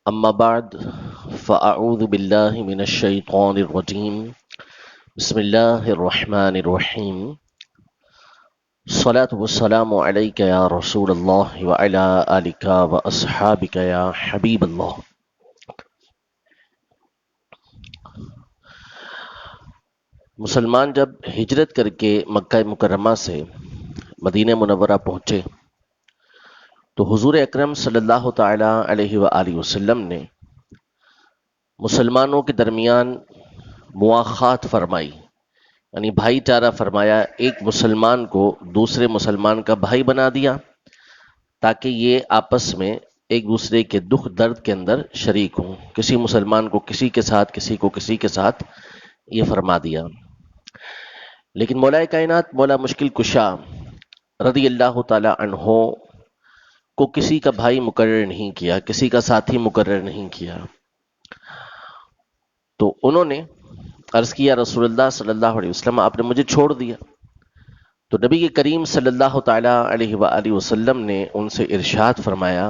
أما بعد فأعوذ بالله من الشيطان الرجيم بسم الله الرحمن الرحيم الصلاة والسلام عليك يا رسول الله وعلى آلك وأصحابك يا حبيب الله۔ مسلمان جب ہجرت کر کے مکہ مکرمہ سے مدینہ منورہ پہنچے تو حضور اکرم صلی اللہ تعالی علیہ وآلہ وسلم نے مسلمانوں کے درمیان مواخات فرمائی، یعنی بھائی چارہ فرمایا، ایک مسلمان کو دوسرے مسلمان کا بھائی بنا دیا تاکہ یہ آپس میں ایک دوسرے کے دکھ درد کے اندر شریک ہوں۔ کسی مسلمان کو کسی کے ساتھ، کسی کو کسی کے ساتھ یہ فرما دیا۔ لیکن مولا کائنات، مولا مشکل کشا رضی اللہ تعالی عنہ کو کسی کا بھائی مقرر نہیں کیا، کسی کا ساتھی مقرر نہیں کیا۔ تو انہوں نے عرض کیا رسول اللہ صلی اللہ علیہ وسلم آپ نے مجھے چھوڑ دیا۔ تو نبی کریم صلی اللہ تعالی علیہ وآلہ وسلم نے ان سے ارشاد فرمایا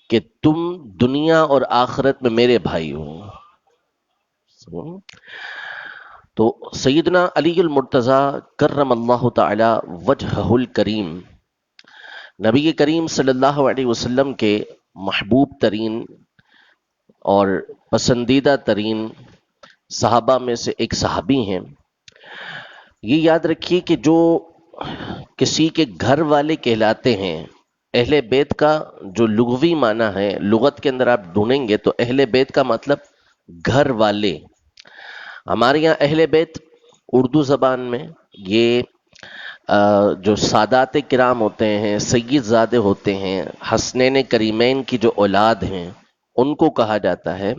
کہ تم دنیا اور آخرت میں میرے بھائی ہو۔ تو سیدنا علی المرتضی کرم اللہ تعالی وجہہ الکریم، نبی کریم صلی اللہ علیہ وسلم کے محبوب ترین اور پسندیدہ ترین صحابہ میں سے ایک صحابی ہیں۔ یہ یاد رکھیے کہ جو کسی کے گھر والے کہلاتے ہیں، اہل بیت کا جو لغوی معنی ہے، لغت کے اندر آپ ڈھونڈیں گے تو اہل بیت کا مطلب گھر والے۔ ہمارے یہاں اہل بیت اردو زبان میں یہ جو سادات کرام ہوتے ہیں، سید زادے ہوتے ہیں، حسنین کریمین کی جو اولاد ہیں، ان کو کہا جاتا ہے۔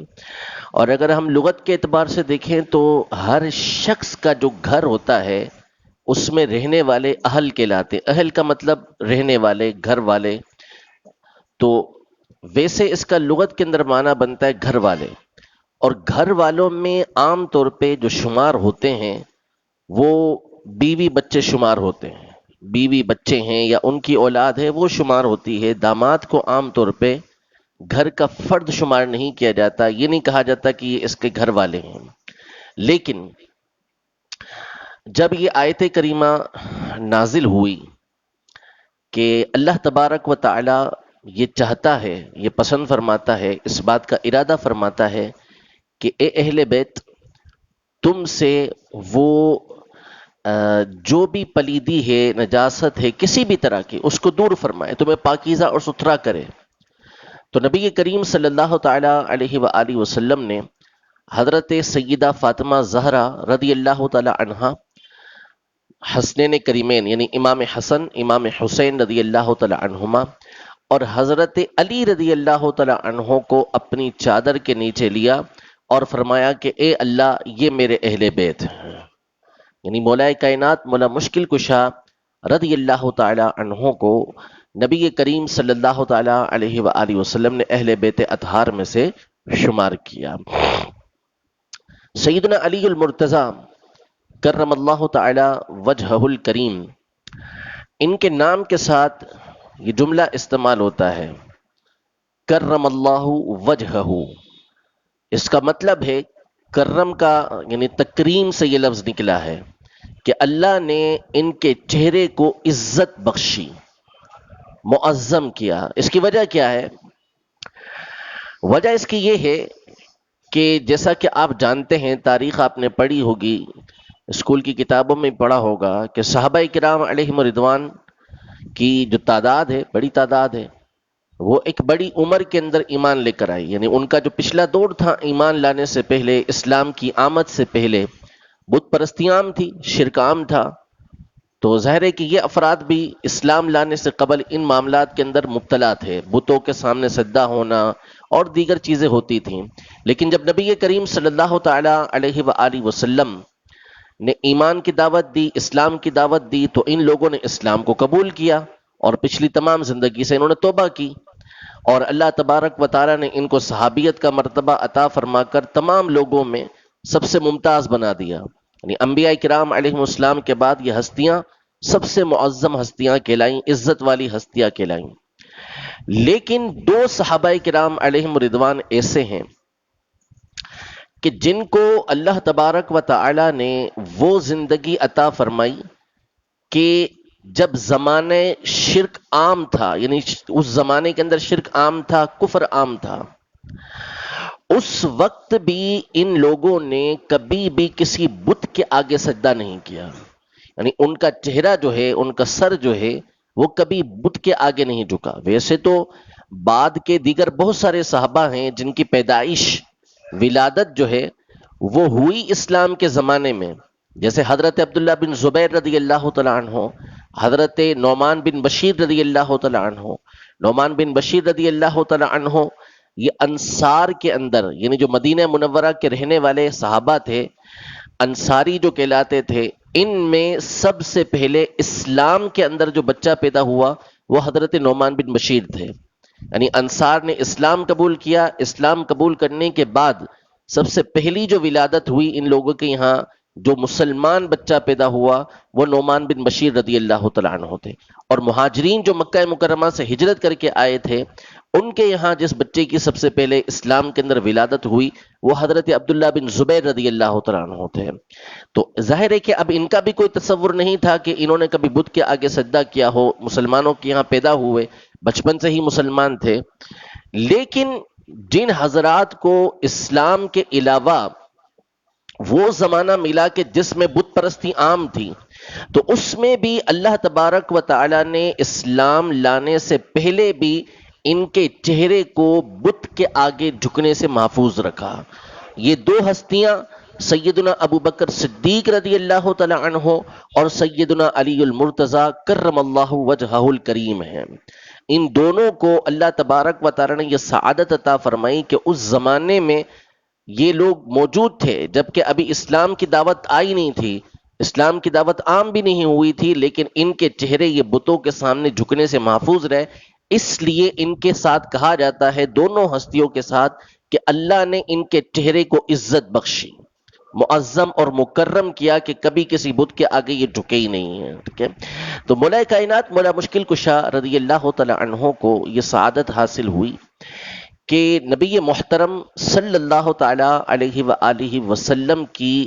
اور اگر ہم لغت کے اعتبار سے دیکھیں تو ہر شخص کا جو گھر ہوتا ہے اس میں رہنے والے اہل کہلاتے۔ اہل کا مطلب رہنے والے، گھر والے۔ تو ویسے اس کا لغت کے اندر معنی بنتا ہے گھر والے، اور گھر والوں میں عام طور پہ جو شمار ہوتے ہیں وہ بیوی بچے شمار ہوتے ہیں۔ بیوی بچے ہیں یا ان کی اولاد ہے وہ شمار ہوتی ہے۔ داماد کو عام طور پہ گھر کا فرد شمار نہیں کیا جاتا، یہ نہیں کہا جاتا کہ یہ اس کے گھر والے ہیں۔ لیکن جب یہ آیت کریمہ نازل ہوئی کہ اللہ تبارک و تعالی یہ چاہتا ہے، یہ پسند فرماتا ہے، اس بات کا ارادہ فرماتا ہے کہ اے اہل بیت، تم سے وہ جو بھی پلیدی ہے، نجاست ہے کسی بھی طرح کی، اس کو دور فرمائے، تمہیں پاکیزہ اور ستھرا کرے۔ تو نبی کریم صلی اللہ تعالی علیہ وآلہ وسلم نے حضرت سیدہ فاطمہ زہرا رضی اللہ تعالی عنہا، حسنین کریمین یعنی امام حسن امام حسین رضی اللہ تعالی عنہما، اور حضرت علی رضی اللہ تعالی عنہ کو اپنی چادر کے نیچے لیا اور فرمایا کہ اے اللہ، یہ میرے اہل بیت ہیں۔ یعنی مولا کائنات، مولا مشکل کشا رضی اللہ تعالی عنہ کو نبی کریم صلی اللہ تعالی علیہ وآلہ وسلم نے اہل بیت اطہار میں سے شمار کیا۔ سیدنا علی المرتضی کرم اللہ تعالی وجہہ الکریم، ان کے نام کے ساتھ یہ جملہ استعمال ہوتا ہے کرم اللہ وجہہ۔ اس کا مطلب ہے کرم کا، یعنی تکریم سے یہ لفظ نکلا ہے کہ اللہ نے ان کے چہرے کو عزت بخشی، معظم کیا۔ اس کی وجہ کیا ہے؟ وجہ اس کی یہ ہے کہ جیسا کہ آپ جانتے ہیں، تاریخ آپ نے پڑھی ہوگی، اسکول کی کتابوں میں پڑھا ہوگا کہ صحابہ کرام علیہم رضوان کی جو تعداد ہے، بڑی تعداد ہے، وہ ایک بڑی عمر کے اندر ایمان لے کر آئی۔ یعنی ان کا جو پچھلا دور تھا ایمان لانے سے پہلے، اسلام کی آمد سے پہلے، بت پرستی عام تھی، شرک عام تھا۔ تو ظاہر ہے کہ یہ افراد بھی اسلام لانے سے قبل ان معاملات کے اندر مبتلا تھے، بتوں کے سامنے سجدہ ہونا اور دیگر چیزیں ہوتی تھیں۔ لیکن جب نبی کریم صلی اللہ تعالی علیہ وآلہ وسلم نے ایمان کی دعوت دی، اسلام کی دعوت دی، تو ان لوگوں نے اسلام کو قبول کیا اور پچھلی تمام زندگی سے انہوں نے توبہ کی، اور اللہ تبارک و تعالی نے ان کو صحابیت کا مرتبہ عطا فرما کر تمام لوگوں میں سب سے ممتاز بنا دیا۔ یعنی انبیاء کرام علیہ السلام کے بعد یہ ہستیاں سب سے معظم ہستیاں کہلائیں، عزت والی ہستیاں کہلائیں۔ لیکن دو صحابہ کرام علیہم رضوان ایسے ہیں کہ جن کو اللہ تبارک و تعالی نے وہ زندگی عطا فرمائی کہ جب زمانے شرک عام تھا، یعنی اس زمانے کے اندر شرک عام تھا، کفر عام تھا، اس وقت بھی ان لوگوں نے کبھی بھی کسی بت کے آگے سجدہ نہیں کیا، یعنی ان کا چہرہ جو ہے، ان کا سر جو ہے، وہ کبھی بت کے آگے نہیں جھکا۔ ویسے تو بعد کے دیگر بہت سارے صحابہ ہیں جن کی پیدائش، ولادت جو ہے وہ ہوئی اسلام کے زمانے میں، جیسے حضرت عبداللہ بن زبیر رضی اللہ تعالیٰ عنہ، حضرت نعمان بن بشیر رضی اللہ تعالیٰ عنہ۔ نعمان بن بشیر رضی اللہ تعالیٰ عنہ یہ انصار کے اندر، یعنی جو مدینہ منورہ کے رہنے والے صحابہ تھے، انصاری جو کہلاتے تھے، ان میں سب سے پہلے اسلام کے اندر جو بچہ پیدا ہوا وہ حضرت نعمان بن بشیر تھے۔ یعنی انصار نے اسلام قبول کیا، اسلام قبول کرنے کے بعد سب سے پہلی جو ولادت ہوئی ان لوگوں کے یہاں، جو مسلمان بچہ پیدا ہوا، وہ نعمان بن بشیر رضی اللہ تعالیٰ عنہ تھے۔ اور مہاجرین جو مکہ مکرمہ سے ہجرت کر کے آئے تھے، ان کے یہاں جس بچے کی سب سے پہلے اسلام کے اندر ولادت ہوئی وہ حضرت عبداللہ بن زبیر رضی اللہ تعالیٰ عنہ تھے۔ تو ظاہر ہے کہ اب ان کا بھی کوئی تصور نہیں تھا کہ انہوں نے کبھی بت کے آگے سجدہ کیا ہو، مسلمانوں کے یہاں پیدا ہوئے، بچپن سے ہی مسلمان تھے۔ لیکن جن حضرات کو اسلام کے علاوہ وہ زمانہ ملا کہ جس میں بت پرستی عام تھی، تو اس میں بھی اللہ تبارک و تعالی نے اسلام لانے سے پہلے بھی ان کے چہرے کو بت کے آگے جھکنے سے محفوظ رکھا۔ یہ دو ہستیاں سیدنا ابو بکر صدیق رضی اللہ تعالی عنہ اور سیدنا علی المرتضی کرم اللہ وجہہ الکریم ہیں۔ ان دونوں کو اللہ تبارک و تعالی نے یہ سعادت عطا فرمائی کہ اس زمانے میں یہ لوگ موجود تھے جبکہ ابھی اسلام کی دعوت آئی نہیں تھی، اسلام کی دعوت عام بھی نہیں ہوئی تھی، لیکن ان کے چہرے یہ بتوں کے سامنے جھکنے سے محفوظ رہے۔ اس لیے ان کے ساتھ کہا جاتا ہے، دونوں ہستیوں کے ساتھ، کہ اللہ نے ان کے چہرے کو عزت بخشی، معظم اور مکرم کیا کہ کبھی کسی بت کے آگے یہ جھکے ہی نہیں ہیں۔ ٹھیک ہے، تو مولا کائنات مولا مشکل کشا رضی اللہ تعالی عنہ کو یہ سعادت حاصل ہوئی کہ نبی محترم صلی اللہ تعالی علیہ وآلہ وسلم کی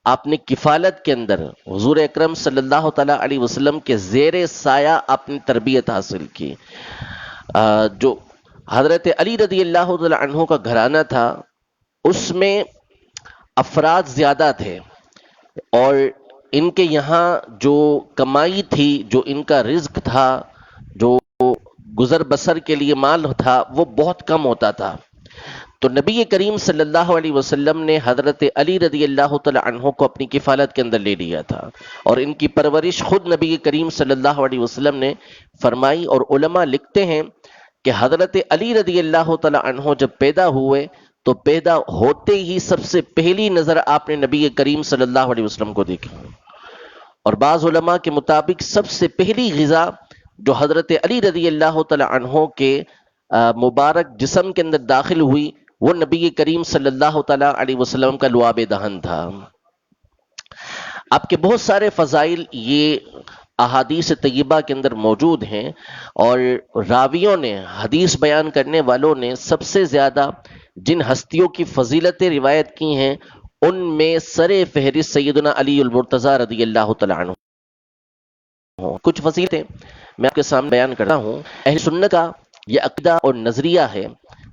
آپ نے کفالت کے اندر حضور اکرم صلی اللہ تعالی علیہ وسلم کے زیر سایہ آپ نے تربیت حاصل کی۔ جو حضرت علی رضی اللہ تعالی عنہ کا گھرانہ تھا، اس میں افراد زیادہ تھے، اور ان کے یہاں جو کمائی تھی، جو ان کا رزق تھا، جو گزر بسر کے لیے مال تھا، وہ بہت کم ہوتا تھا۔ تو نبی کریم صلی اللہ علیہ وسلم نے حضرت علی رضی اللہ تعالی عنہ کو اپنی کفالت کے اندر لے لیا تھا، اور ان کی پرورش خود نبی کریم صلی اللہ علیہ وسلم نے فرمائی۔ اور علماء لکھتے ہیں کہ حضرت علی رضی اللہ تعالی عنہ جب پیدا ہوئے تو پیدا ہوتے ہی سب سے پہلی نظر آپ نے نبی کریم صلی اللہ علیہ وسلم کو دیکھا، اور بعض علماء کے مطابق سب سے پہلی غذا جو حضرت علی رضی اللہ تعالی عنہ کے مبارک جسم کے اندر داخل ہوئی وہ نبی کریم صلی اللہ تعالی علیہ وسلم کا لعاب دہن تھا۔ آپ کے بہت سارے فضائل یہ احادیث طیبہ کے اندر موجود ہیں، اور راویوں نے، حدیث بیان کرنے والوں نے سب سے زیادہ جن ہستیوں کی فضیلتیں روایت کی ہیں ان میں سر فہرست سیدنا علی المرتضی رضی اللہ تعالی عنہ۔ کچھ فضیلتیں میں آپ کے سامنے بیان کرتا ہوں۔ اہل سنت کا یہ عقیدہ اور نظریہ ہے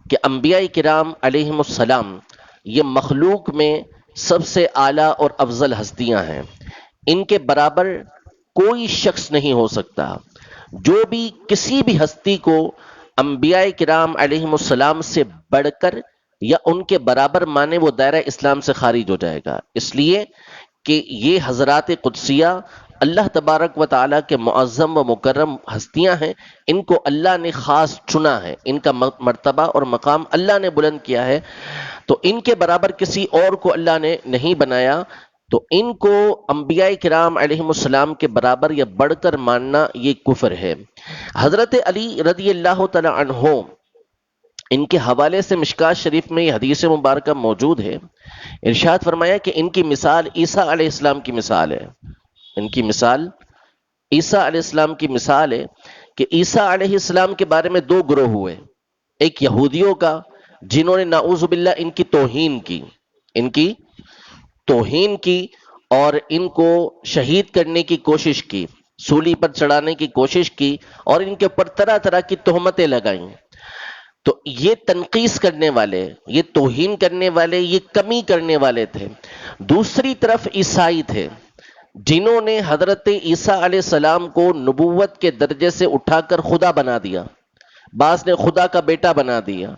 کہ انبیاء کرام علیہم السلام یہ مخلوق میں سب سے اعلیٰ اور افضل ہستیاں ہیں، ان کے برابر کوئی شخص نہیں ہو سکتا۔ جو بھی کسی بھی ہستی کو انبیاء کرام علیہم السلام سے بڑھ کر یا ان کے برابر مانے وہ دائرہ اسلام سے خارج ہو جائے گا، اس لیے کہ یہ حضرات قدسیہ اللہ تبارک و تعالیٰ کے معظم و مکرم ہستیاں ہیں، ان کو اللہ نے خاص چنا ہے، ان کا مرتبہ اور مقام اللہ نے بلند کیا ہے، تو ان کے برابر کسی اور کو اللہ نے نہیں بنایا، تو ان کو انبیاء کرام علیہم السلام کے برابر یا بڑھ کر ماننا یہ کفر ہے۔ حضرت علی رضی اللہ تعالی عنہ، ان کے حوالے سے مشکات شریف میں یہ حدیث مبارکہ موجود ہے، ارشاد فرمایا کہ ان کی مثال عیسیٰ علیہ السلام کی مثال ہے، ان کی مثال عیسیٰ علیہ السلام کی مثال ہے کہ عیسیٰ علیہ السلام کے بارے میں دو گروہ ہوئے، ایک یہودیوں کا جنہوں نے نعوذ باللہ ان کی توہین کی اور ان کو شہید کرنے کی کوشش کی، سولی پر چڑھانے کی کوشش کی اور ان کے اوپر طرح طرح کی تہمتیں لگائیں۔ تو یہ تنقیص کرنے والے، یہ توہین کرنے والے، یہ کمی کرنے والے تھے۔ دوسری طرف عیسائی تھے جنہوں نے حضرت عیسیٰ علیہ السلام کو نبوت کے درجے سے اٹھا کر خدا بنا دیا، بعض نے خدا کا بیٹا بنا دیا۔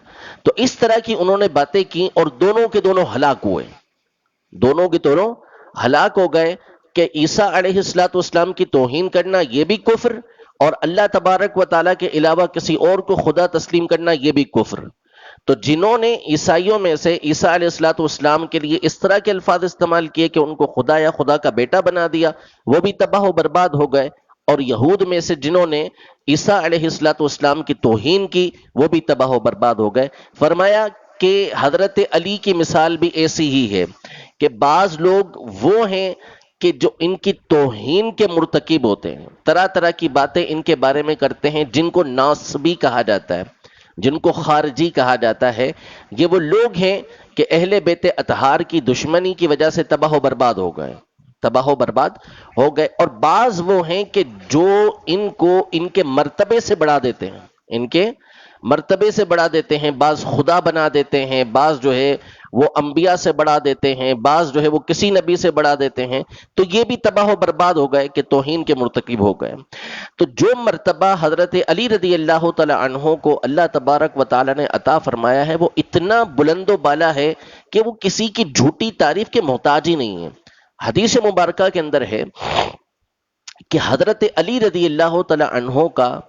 تو اس طرح کی انہوں نے باتیں کی اور دونوں کے دونوں ہلاک ہوئے، دونوں کے دونوں ہلاک ہو گئے کہ عیسیٰ علیہ السلام کی توہین کرنا یہ بھی کفر، اور اللہ تبارک و تعالیٰ کے علاوہ کسی اور کو خدا تسلیم کرنا یہ بھی کفر۔ تو جنہوں نے عیسائیوں میں سے عیسیٰ علیہ السلام کے لیے اس طرح کے الفاظ استعمال کیے کہ ان کو خدا یا خدا کا بیٹا بنا دیا، وہ بھی تباہ و برباد ہو گئے، اور یہود میں سے جنہوں نے عیسیٰ علیہ السلام کی توہین کی وہ بھی تباہ و برباد ہو گئے۔ فرمایا کہ حضرت علی کی مثال بھی ایسی ہی ہے کہ بعض لوگ وہ ہیں کہ جو ان کی توہین کے مرتکب ہوتے ہیں، طرح طرح کی باتیں ان کے بارے میں کرتے ہیں، جن کو ناصبی کہا جاتا ہے، جن کو خارجی کہا جاتا ہے۔ یہ وہ لوگ ہیں کہ اہل بیت اطہار کی دشمنی کی وجہ سے تباہ و برباد ہو گئے، تباہ و برباد ہو گئے۔ اور بعض وہ ہیں کہ جو ان کو ان کے مرتبے سے بڑھا دیتے ہیں، ان کے مرتبے سے بڑھا دیتے ہیں، بعض خدا بنا دیتے ہیں، بعض جو ہے وہ انبیاء سے بڑھا دیتے ہیں، بعض جو ہے وہ کسی نبی سے بڑھا دیتے ہیں۔ تو یہ بھی تباہ و برباد ہو گئے کہ توہین کے مرتکب ہو گئے۔ تو جو مرتبہ حضرت علی رضی اللہ تعالی عنہ کو اللہ تبارک و تعالی نے عطا فرمایا ہے وہ اتنا بلند و بالا ہے کہ وہ کسی کی جھوٹی تعریف کے محتاج ہی نہیں ہے۔ حدیث مبارکہ کے اندر ہے کہ حضرت علی رضی اللہ تعالی عنہ کا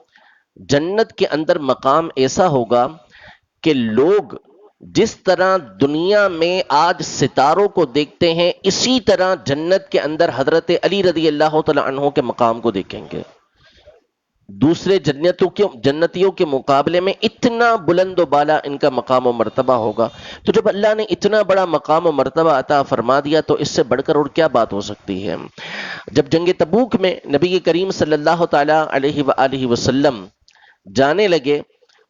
جنت کے اندر مقام ایسا ہوگا کہ لوگ جس طرح دنیا میں آج ستاروں کو دیکھتے ہیں اسی طرح جنت کے اندر حضرت علی رضی اللہ تعالی عنہ کے مقام کو دیکھیں گے، دوسرے جنتیوں کے مقابلے میں اتنا بلند و بالا ان کا مقام و مرتبہ ہوگا۔ تو جب اللہ نے اتنا بڑا مقام و مرتبہ عطا فرما دیا تو اس سے بڑھ کر اور کیا بات ہو سکتی ہے۔ جب جنگ تبوک میں نبی کریم صلی اللہ تعالی علیہ وآلہ وسلم جانے لگے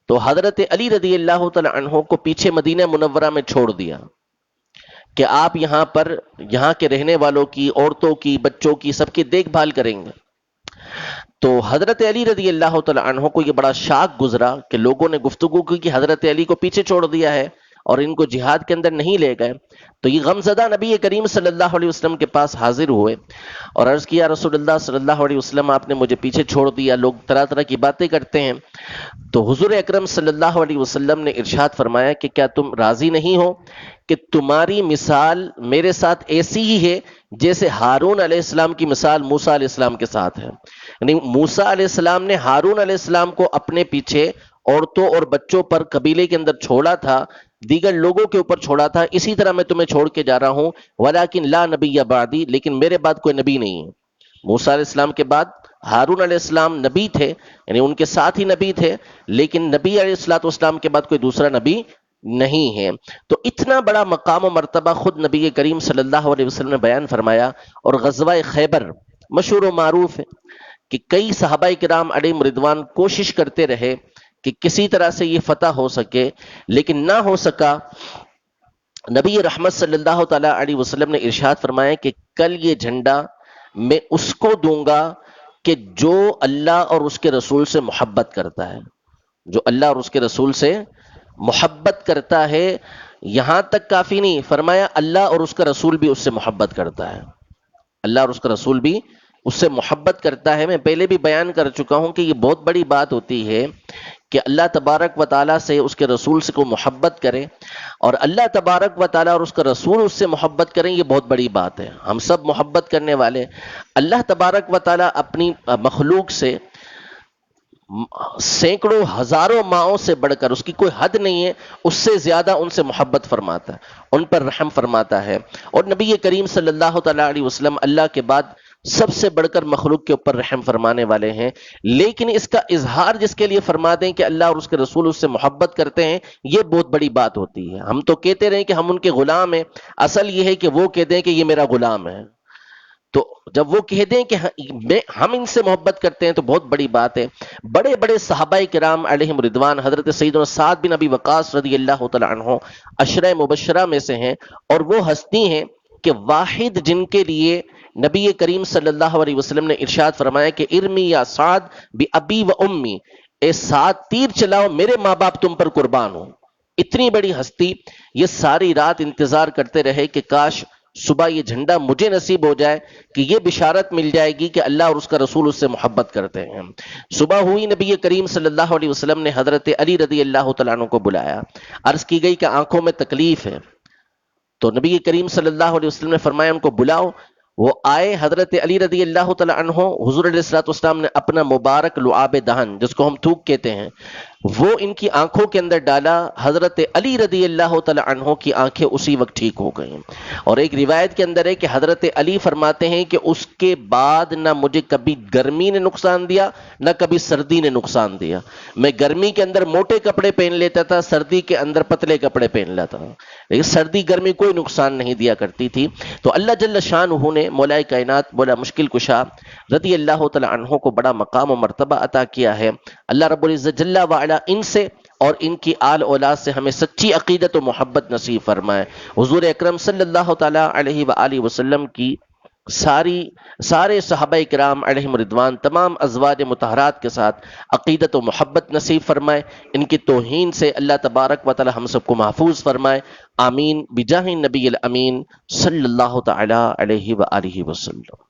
تو حضرت علی رضی اللہ تعالی عنہ کو پیچھے مدینہ منورہ میں چھوڑ دیا کہ آپ یہاں پر یہاں کے رہنے والوں کی، عورتوں کی، بچوں کی، سب کی دیکھ بھال کریں گے۔ تو حضرت علی رضی اللہ تعالی عنہ کو یہ بڑا شاک گزرا کہ لوگوں نے گفتگو کی کہ حضرت علی کو پیچھے چھوڑ دیا ہے اور ان کو جہاد کے اندر نہیں لے گئے۔ تو یہ غمزدہ نبی کریم صلی اللہ علیہ وسلم کے پاس حاضر ہوئے اور عرض کیا رسول اللہ صلی اللہ علیہ وسلم آپ نے مجھے پیچھے چھوڑ دیا، لوگ طرح طرح کی باتیں کرتے ہیں۔ تو حضور اکرم صلی اللہ علیہ وسلم نے ارشاد فرمایا کہ کیا تم راضی نہیں ہو کہ تمہاری مثال میرے ساتھ ایسی ہی ہے جیسے ہارون علیہ السلام کی مثال موسیٰ علیہ السلام کے ساتھ ہے۔ یعنی موسیٰ علیہ السلام نے ہارون علیہ السلام کو اپنے پیچھے عورتوں اور بچوں پر قبیلے کے اندر چھوڑا تھا، دیگر لوگوں کے اوپر چھوڑا تھا، اسی طرح میں تمہیں چھوڑ کے جا رہا ہوں۔ ولیکن لا نبی بعدی، لیکن میرے بعد کوئی نبی نہیں ہے۔ موسیٰ علیہ السلام کے بعد ہارون علیہ السلام نبی تھے، یعنی ان کے ساتھ ہی نبی تھے، لیکن نبی علیہ السلام کے بعد کوئی دوسرا نبی نہیں ہے۔ تو اتنا بڑا مقام و مرتبہ خود نبی کریم صلی اللہ علیہ وسلم نے بیان فرمایا۔ اور غزوہ خیبر مشہور و معروف ہے کہ کئی صحابہ کرام علیہم رضوان کوشش کرتے رہے کہ کسی طرح سے یہ فتح ہو سکے، لیکن نہ ہو سکا۔ نبی رحمت صلی اللہ تعالی علیہ وسلم نے ارشاد فرمایا کہ کل یہ جھنڈا میں اس کو دوں گا کہ جو اللہ اور اس کے رسول سے محبت کرتا ہے، جو اللہ اور اس کے رسول سے محبت کرتا ہے۔ یہاں تک کافی نہیں، فرمایا اللہ اور اس کا رسول بھی اس سے محبت کرتا ہے، اللہ اور اس کا رسول بھی اس سے محبت کرتا ہے۔ میں پہلے بھی بیان کر چکا ہوں کہ یہ بہت بڑی بات ہوتی ہے کہ اللہ تبارک و تعالیٰ سے، اس کے رسول سے کوئی محبت کرے، اور اللہ تبارک و تعالیٰ اور اس کا رسول اس سے محبت کریں، یہ بہت بڑی بات ہے۔ ہم سب محبت کرنے والے، اللہ تبارک و تعالیٰ اپنی مخلوق سے سینکڑوں ہزاروں ماؤں سے بڑھ کر، اس کی کوئی حد نہیں ہے، اس سے زیادہ ان سے محبت فرماتا ہے، ان پر رحم فرماتا ہے۔ اور نبی کریم صلی اللہ تعالیٰ علیہ وسلم اللہ کے بعد سب سے بڑھ کر مخلوق کے اوپر رحم فرمانے والے ہیں، لیکن اس کا اظہار جس کے لیے فرما دیں کہ اللہ اور اس کے رسول اس سے محبت کرتے ہیں، یہ بہت بڑی بات ہوتی ہے۔ ہم تو کہتے رہیں کہ ہم ان کے غلام ہیں، اصل یہ ہے کہ وہ کہتے ہیں کہ یہ میرا غلام ہے۔ تو جب وہ کہہ دیں کہ ہم ان سے محبت کرتے ہیں تو بہت بڑی بات ہے۔ بڑے بڑے صحابہ کرام علیہم رضوان، حضرت سیدنا سعد بن ابی وقاص رضی اللہ تعالی عنہ عشرہ مبشرہ میں سے ہیں، اور وہ ہستی ہیں کہ واحد جن کے لیے نبی کریم صلی اللہ علیہ وسلم نے ارشاد فرمایا کہ ارمی یا سعد بی ابی و امی، اے سعد تیر چلاؤ، میرے ماں باپ تم پر قربان ہوں۔ اتنی بڑی ہستی یہ ساری رات انتظار کرتے رہے کہ کاش صبح یہ جھنڈا مجھے نصیب ہو جائے کہ یہ بشارت مل جائے گی کہ اللہ اور اس کا رسول اس سے محبت کرتے ہیں۔ صبح ہوئی، نبی کریم صلی اللہ علیہ وسلم نے حضرت علی رضی اللہ تعالیٰ عنہ کو بلایا، عرض کی گئی کہ آنکھوں میں تکلیف ہے، تو نبی کریم صلی اللہ علیہ وسلم نے فرمایا ان کو بلاؤ۔ وہ آئے، حضرت علی رضی اللہ تعالیٰ عنہ، حضور علیہ الصلوۃ والسلام نے اپنا مبارک لعاب دہن جس کو ہم تھوک کہتے ہیں وہ ان کی آنکھوں کے اندر ڈالا، حضرت علی رضی اللہ تعالیٰ عنہ کی آنکھیں اسی وقت ٹھیک ہو گئیں۔ اور ایک روایت کے اندر ہے کہ حضرت علی فرماتے ہیں کہ اس کے بعد نہ مجھے کبھی گرمی نے نقصان دیا نہ کبھی سردی نے نقصان دیا۔ میں گرمی کے اندر موٹے کپڑے پہن لیتا تھا، سردی کے اندر پتلے کپڑے پہن لیتا تھا، لیکن سردی گرمی کوئی نقصان نہیں دیا کرتی تھی۔ تو اللہ جل شانہ نے مولا کائنات، مولا مشکل کشا رضی اللہ تعالیٰ عنہ کو بڑا مقام و مرتبہ عطا کیا ہے۔ اللہ رب العزت جل وعلا ان سے اور ان کی آل اولاد سے ہمیں سچی عقیدت و محبت نصیب فرمائے۔ حضور اکرم صلی اللہ تعالیٰ علیہ وآلہ وسلم کی سارے صحابہ کرام علیہم رضوان، تمام ازواج مطہرات کے ساتھ عقیدت و محبت نصیب فرمائے۔ ان کی توہین سے اللہ تبارک و تعالی ہم سب کو محفوظ فرمائے، آمین بجاہ نبی الامین صلی اللہ تعالی علیہ وآلہ وسلم۔